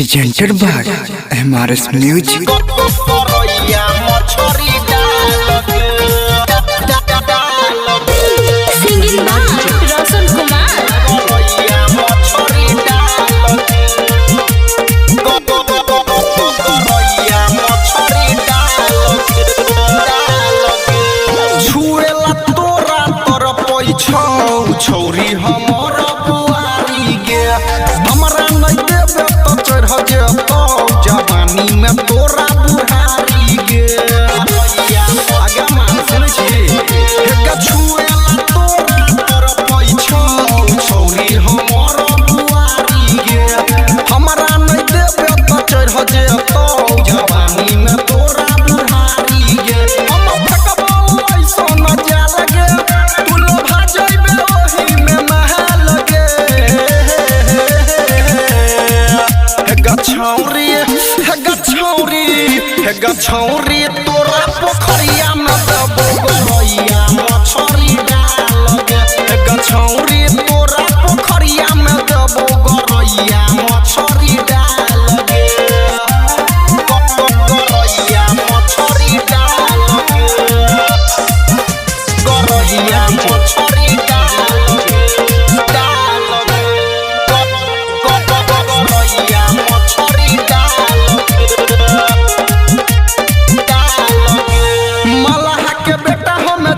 presented by MRS Music. Singing by Roshan Kumar. छौरी हमर बुआरी गे हमरा नहीं देबे तो चढ़ जेतौ जवानी में तोरा बुढ़ारी गे आगे मान सुन छी एक छुएला तोरा तोर पैछौ छौरी हमर बुआरी गे हमरा नहीं देबे तो चढ़ जेतौ जवानी में तोरा बुढ़ारी गे हम फकबौ ऐसो न जा लगे तू लोभा जइबे छौरी तोरा पोखरिया में दबो गरैया मछरी डाल गे छौरी तोरा पोखरिया में दबो गरैया मछरी डाल गे गरैया मछरी डाल गे गरैया मछरी डाल गे गरैया मछरी डाल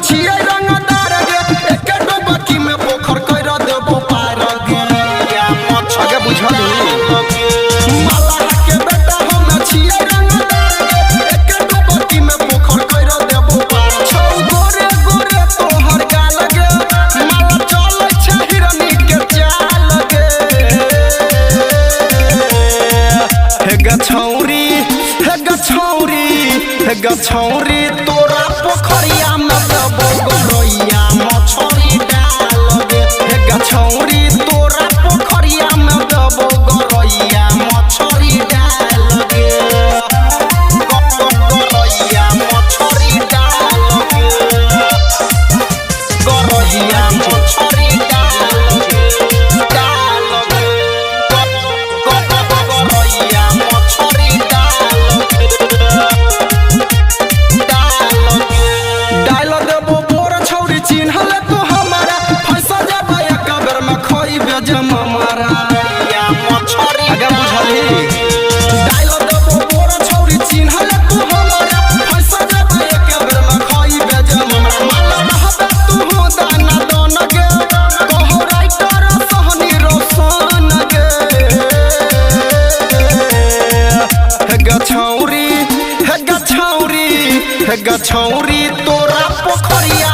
छियै रंगदार गे एक डुबकी में पोखर कर देबो पार गे आगे बुझल माला के बेटा हम छियै रंगदार गे एक डुबकी में पोखर कर देबो पार छौ गोरे गोरे तोहर गाल गे माला चलै छै हिरनी के चाल गे हे ग छौरी हे ग छौरी हे ग छौरी तोरा पोखरिया में दबो गरैया मछरी डाल गे हे ग छौरी तोरा पोखरिया में दबो गरैया मछरी डाल गे गरैया मछरी डाल गे गरैया मछरी डाल गे गरैया मछरी डाल चिन्हल तो हमारा फंसा जाबा एक बेर में खोइबे जम मारा या मछरी आगे बुझली डालो देबो बोरा छौरी चिन्हल तो हमारा फंसा जाबा एक बेर में खोइबे जम मारा माला रहबे तू हो दाना दोन गे कहो राइटर सहनी रोशन गे हे ग छौरी हे ग छौरी हे ग छौरी तोरा पोखरिया